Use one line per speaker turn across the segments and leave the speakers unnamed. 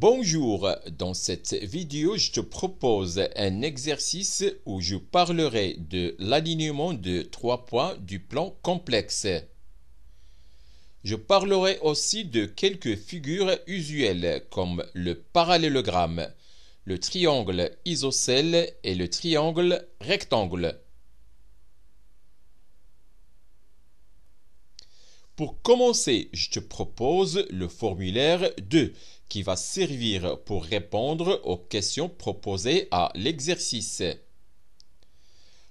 Bonjour, dans cette vidéo, je te propose un exercice où je parlerai de l'alignement de 3 points du plan complexe. Je parlerai aussi de quelques figures usuelles comme le parallélogramme, le triangle isocèle et le triangle rectangle. Pour commencer, je te propose le formulaire 2 qui va servir pour répondre aux questions proposées à l'exercice.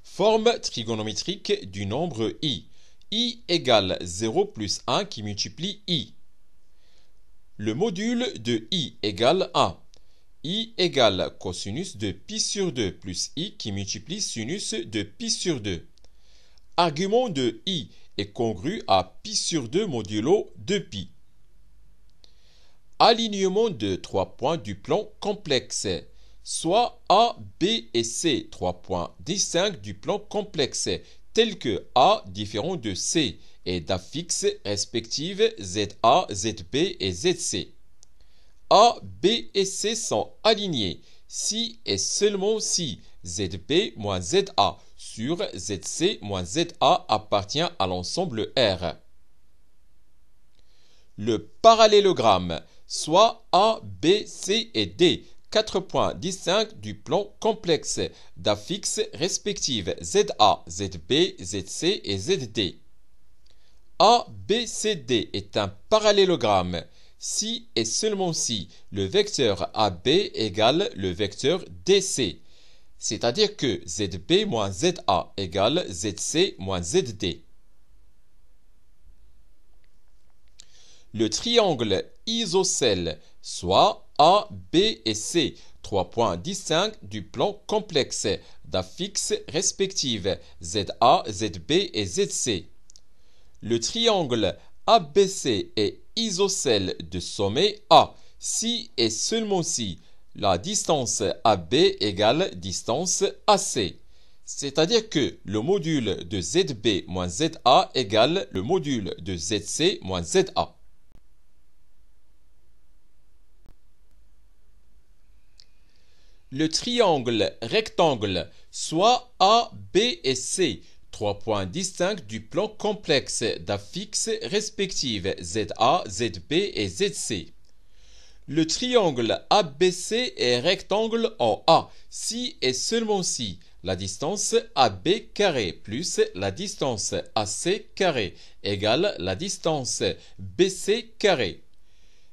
Forme trigonométrique du nombre i. I égale 0 plus 1 qui multiplie i. Le module de i égale 1. I égale cosinus de pi sur 2 plus i qui multiplie sinus de pi sur 2. Argument de i est congru à pi sur 2 modulo 2pi. Alignement de 3 points du plan complexe, soit A, B et C, 3 points distincts du plan complexe, tels que A différent de C et d'affixes respectives ZA, ZB et ZC. A, B et C sont alignés si et seulement si ZB moins ZA sur ZC moins ZA appartient à l'ensemble R. Le parallélogramme, soit A, B, C et D, 4 points distincts du plan complexe d'affixes respectives ZA, ZB, ZC et ZD. ABCD est un parallélogramme si et seulement si le vecteur AB égale le vecteur DC, c'est-à-dire que ZB moins ZA égale ZC moins ZD. Le triangle isocèle, soit A, B et C, 3 points distincts du plan complexe d'affixes respectives ZA, ZB et ZC. Le triangle ABC est isocèle de sommet A si et seulement si la distance AB égale distance AC, c'est-à-dire que le module de ZB moins ZA égale le module de ZC moins ZA. Le triangle rectangle, soit A, B et C, 3 points distincts du plan complexe d'affixes respectives ZA, ZB et ZC. Le triangle ABC est rectangle en A si et seulement si la distance AB carré plus la distance AC carré égale la distance BC carré.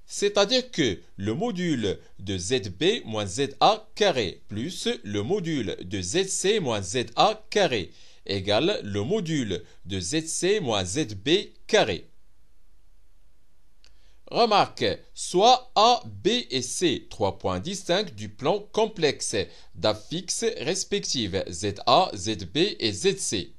C'est-à-dire que le module de ZB moins ZA carré plus le module de ZC moins ZA carré égale le module de ZC moins ZB carré. Remarque, soit A, B et C, 3 points distincts du plan complexe d'affixes respectives ZA, ZB et ZC.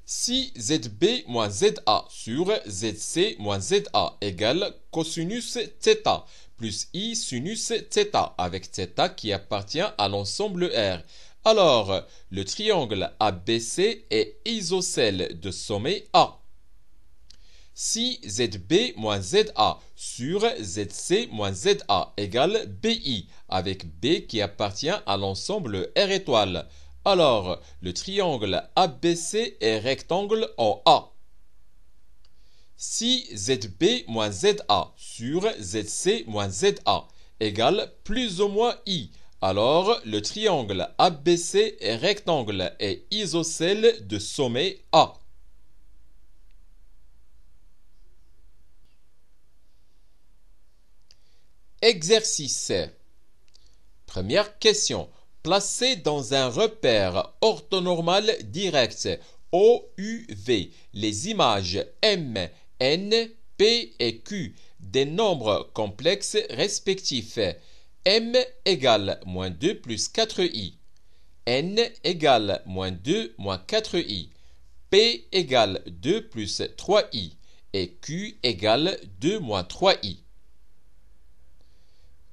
Si ZB moins ZA sur ZC moins ZA égale cosinus θ plus I sinus θ avec θ qui appartient à l'ensemble R, alors le triangle ABC est isocèle de sommet A. Si ZB moins ZA sur ZC moins ZA égale BI avec B qui appartient à l'ensemble R étoile, alors le triangle ABC est rectangle en A. Si ZB moins ZA sur ZC moins ZA égale plus ou moins I, alors le triangle ABC est rectangle et isocèle de sommet A. Exercice. Première question. Placez dans un repère orthonormal direct OUV les images M, N, P et Q des nombres complexes respectifs. M égale moins 2 plus 4i. N égale moins 2 moins 4i. P égale 2 plus 3i. Et Q égale 2 moins 3i.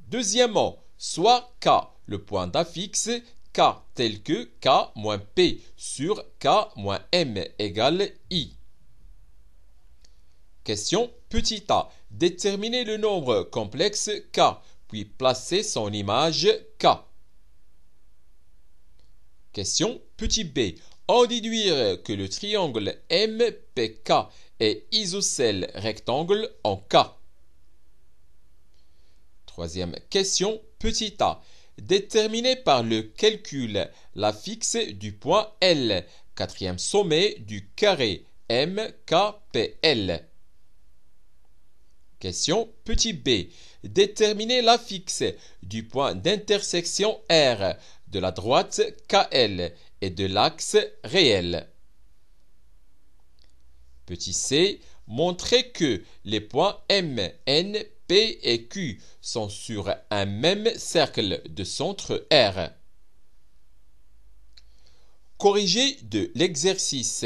Deuxièmement, soit K, le point d'affixe K tel que K moins P sur K moins M égale I. Question petit a. Déterminez le nombre complexe K puis placez son image K. Question petit b. En déduire que le triangle MPK est isocèle rectangle en K. Troisième question petit a. Déterminez par le calcul la fixe du point L, quatrième sommet du carré MKPL. Question petit b. Déterminez la fixe du point d'intersection R de la droite KL et de l'axe réel. Petit c. Montrez que les points M, N, P et Q sont sur un même cercle de centre R. Corrigez de l'exercice.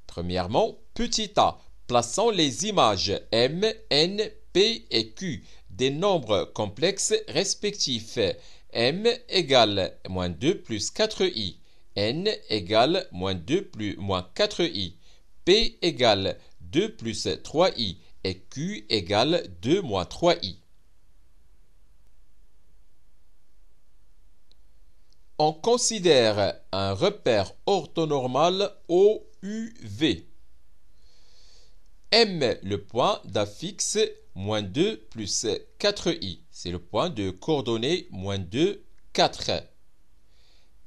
Premièrement, petit a. Plaçons les images M, N, P et Q des nombres complexes respectifs. M égale moins 2 plus 4i, N égale moins 2 plus moins 4i, P égale 2 plus 3i et Q égale 2 moins 3i. On considère un repère orthonormal OUV. M, le point d'affixe moins 2 plus 4i. C'est le point de coordonnées moins 2, 4.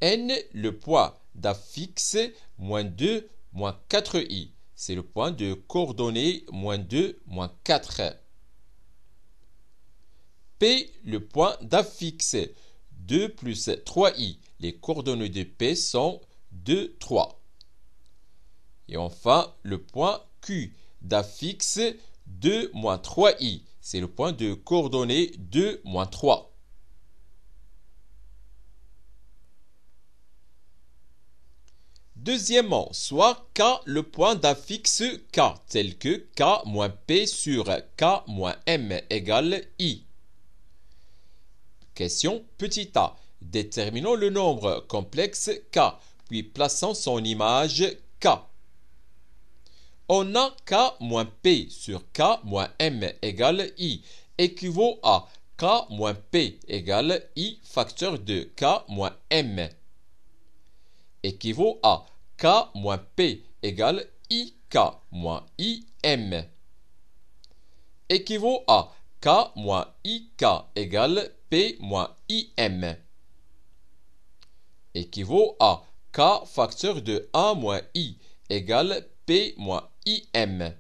N, le point d'affixe moins 2, moins 4i. C'est le point de coordonnées moins 2, moins 4. P, le point d'affixe 2 plus 3i. Les coordonnées de P sont 2, 3. Et enfin, le point Q d'affixe 2 moins 3i. C'est le point de coordonnées 2 moins 3. Deuxièmement, soit K le point d'affixe K, tel que K moins P sur K moins M égale I. Question petit a. Déterminons le nombre complexe K, puis plaçons son image K. On a K moins P sur K moins M égale I, équivaut à K moins P égale I facteur de K moins M. Équivaut à K moins P égale IK moins IM. Équivaut à K moins IK égale P moins IM. Équivaut à K facteur de 1 moins I égale P moins IM.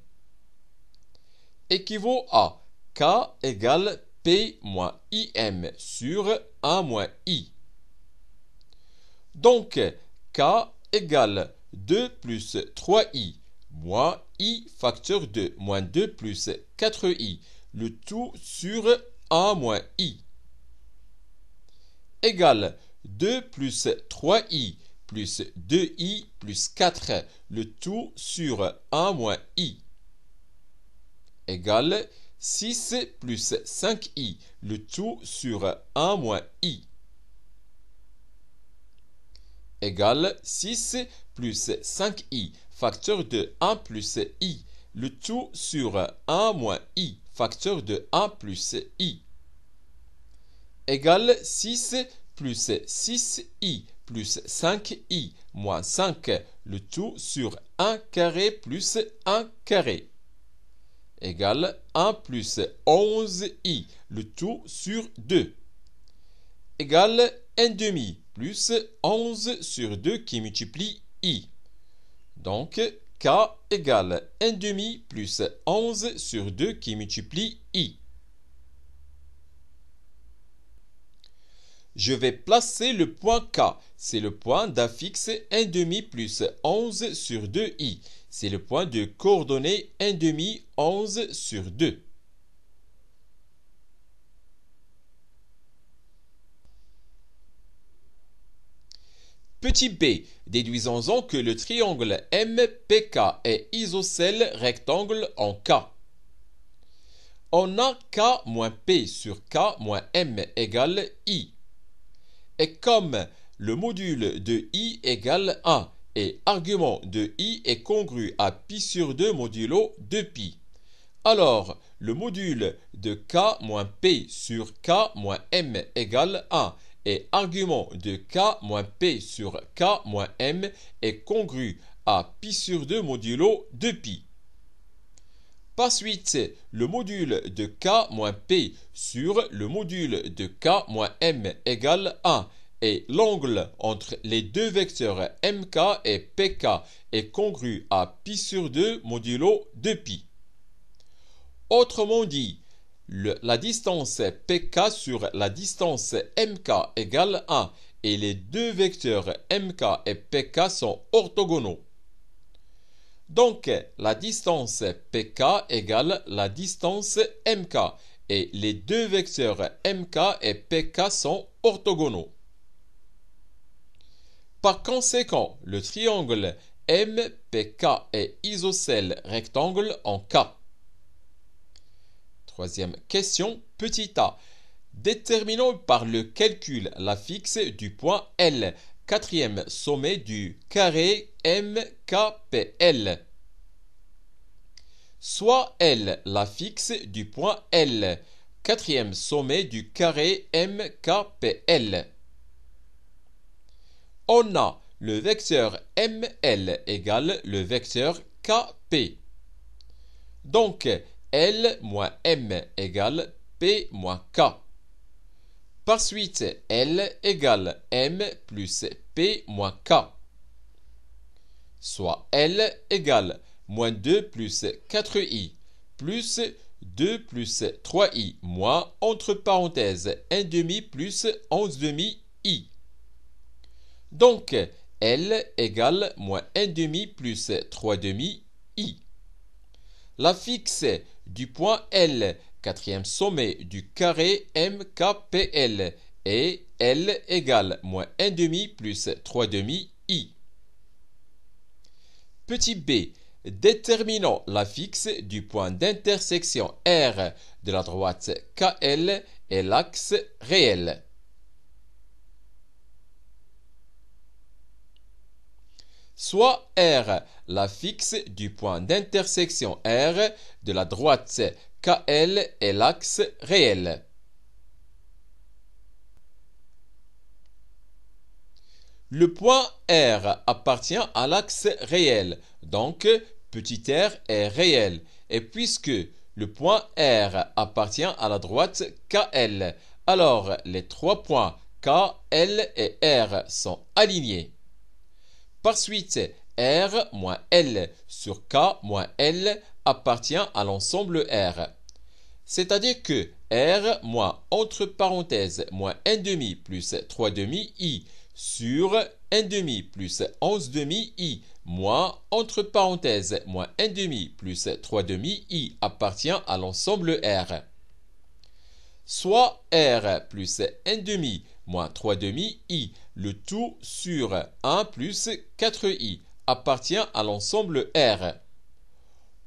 Équivaut à K égale P moins IM sur 1 moins I. Donc, K égale 2 plus 3i moins I facteur de moins 2 plus 4i, le tout sur 1 moins I. Égale 2 plus 3i plus 2i plus 4, le tout sur 1 moins i. Égale 6 plus 5i, le tout sur 1 moins i. Égale 6 plus 5i, facteur de 1 plus i, le tout sur 1 moins i, facteur de 1 plus i. Égale 6 plus 6i plus 5i moins 5, le tout sur 1 carré plus 1 carré. Égale 1 plus 11i, le tout sur 2. Égale 1 demi plus 11 sur 2 qui multiplie i. Donc, K égale 1 demi plus 11 sur 2 qui multiplie i. Je vais placer le point K. C'est le point d'affixe 1 demi plus 11 sur 2i. C'est le point de coordonnées 1 demi 11 sur 2. Petit b, déduisons-en que le triangle MPK est isocèle rectangle en K. On a K moins P sur K moins M égale I. Et comme le module de I égale 1 et argument de I est congru à pi sur 2 modulo 2pi, Alors, le module de k moins p sur k moins m égale 1 et argument de k moins p sur k moins m est congru à pi sur 2 modulo 2pi. Par suite, le module de k moins p sur le module de k moins m égale 1 et l'angle entre les deux vecteurs mk et pk est congru à pi sur 2 modulo 2pi. Autrement dit, la distance pk sur la distance mk égale 1 et les deux vecteurs mk et pk sont orthogonaux. Donc, la distance pk égale la distance mk et les deux vecteurs mk et pk sont orthogonaux. Par conséquent, le triangle MPK est isocèle rectangle en K. Troisième question, petit a. Déterminons par le calcul la fixe du point L, quatrième sommet du carré MKPL. Soit L la fixe du point L, quatrième sommet du carré MKPL. On a le vecteur ML égale le vecteur KP. Donc, L moins M égale P moins K. Par suite, L égale M plus P moins K. Soit L égale moins 2 plus 4i plus 2 plus 3i moins entre parenthèses 1 demi plus 11 demi i. Donc, L égale moins 1 demi plus 3 demi i. La fixe du point L, quatrième sommet du carré MKPL est L égale moins 1 demi plus 3 demi i. Petit b, déterminons la fixe du point d'intersection R de la droite KL et l'axe réel. Soit R la fixe du point d'intersection R de la droite KL et l'axe réel. Le point R appartient à l'axe réel, donc petit r est réel. Et puisque le point R appartient à la droite KL, alors les trois points K, L et R sont alignés. Par suite, R moins L sur K moins L appartient à l'ensemble R. C'est-à-dire que R moins entre parenthèses moins 1 demi plus 3 demi i sur 1 demi plus 11 demi i moins entre parenthèses moins 1 demi plus 3 demi i appartient à l'ensemble R. Soit R plus 1 demi moins 3 demi i, le tout sur 1 plus 4i appartient à l'ensemble R.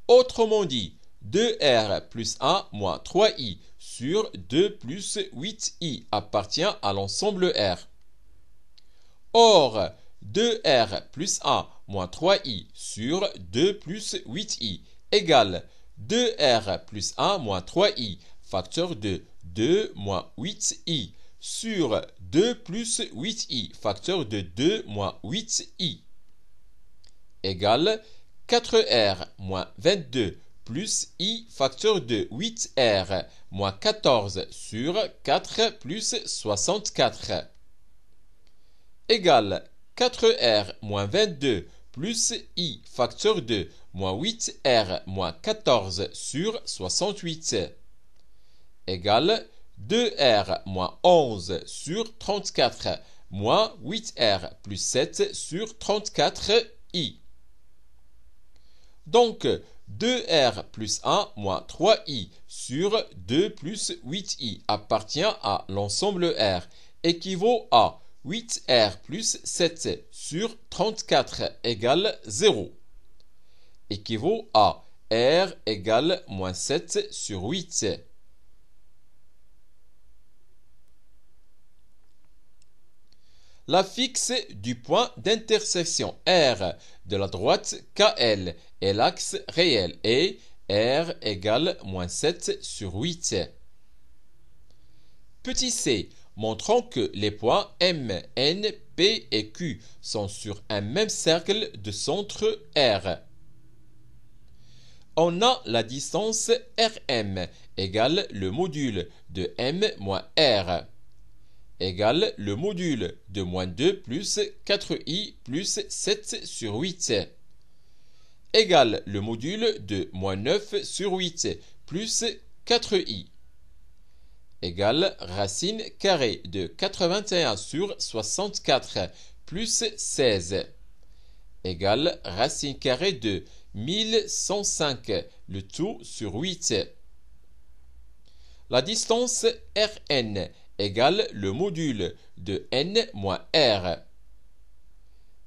Autrement dit, 2R plus 1 moins 3i sur 2 plus 8i appartient à l'ensemble R. Or, 2R plus 1 moins 3i sur 2 plus 8i égale 2R plus 1 moins 3i facteur de 2 moins 8i sur 2 plus 8i facteur de 2 moins 8i égale 4R moins 22 plus i facteur de 8R moins 14 sur 4 plus 64 égale 4R moins 22 plus i facteur de moins 8R moins 14 sur 68 égale 2R moins 11 sur 34 moins 8R plus 7 sur 34i. Donc, 2R plus 1 moins 3i sur 2 plus 8i appartient à l'ensemble R, équivaut à 8R plus 7 sur 34 égale 0. Équivaut à R égale moins 7 sur 8. La fixe du point d'intersection R de la droite KL et l'axe réel est R égale moins 7 sur 8. Petit c, montrons que les points M, N, P et Q sont sur un même cercle de centre R. On a la distance RM égale le module de M moins R égale le module de moins 2 plus 4i plus 7 sur 8 égale le module de moins 9 sur 8 plus 4i égale racine carrée de 81 sur 64 plus 16 égale racine carrée de 1105, le tout sur 8. La distance Rn égale le module de n moins r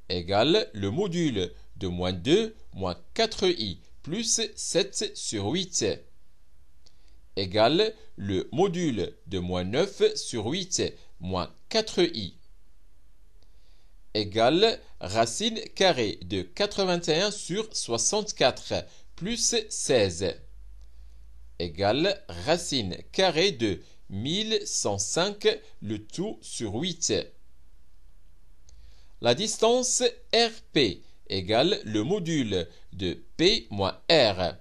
égale le module de moins 2 moins 4i plus 7 sur 8 égale le module de moins 9 sur 8 moins 4i égale racine carrée de 81 sur 64 plus 16 égale racine carrée de 1105, le tout sur 8. La distance RP égale le module de P moins R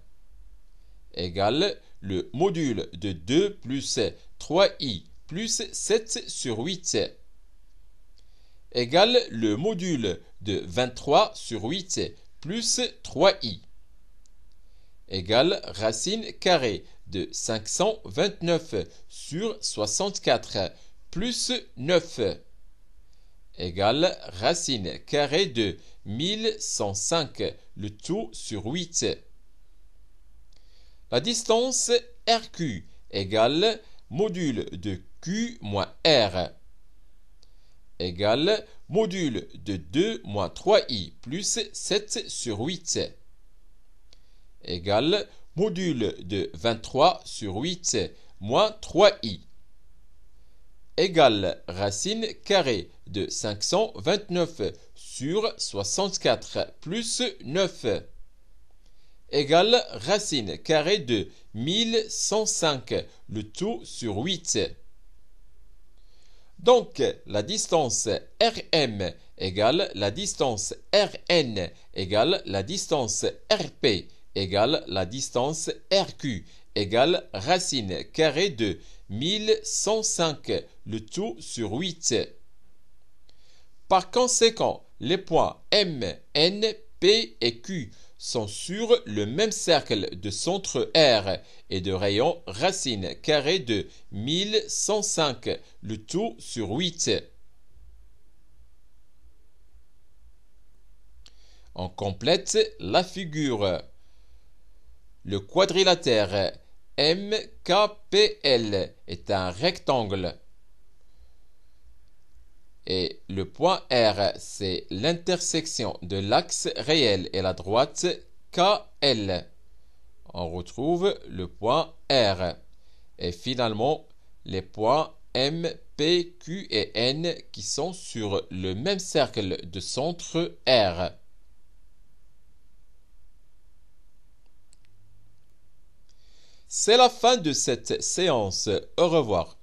égale le module de 2 plus 3i plus 7 sur 8 égale le module de 23 sur 8 plus 3i égale racine carrée de 529 sur 64 plus 9 égale racine carrée de 1105, le tout sur 8. La distance RQ égale module de Q moins R égale module de 2 moins 3i plus 7 sur 8 égale module de 23 sur 8 moins 3i égale racine carrée de 529 sur 64 plus 9 égale racine carrée de 1105, le tout sur 8. Donc, la distance RM égale la distance RN égale la distance RP égale la distance RQ égale racine carrée de 1105, le tout sur 8. Par conséquent, les points M, N, P et Q sont sur le même cercle de centre R et de rayon racine carrée de 1105, le tout sur 8. On complète la figure. Le quadrilatère MKPL est un rectangle. Et le point R, c'est l'intersection de l'axe réel et la droite KL. On retrouve le point R. Et finalement, les points M, P, Q et N qui sont sur le même cercle de centre R. C'est la fin de cette séance. Au revoir.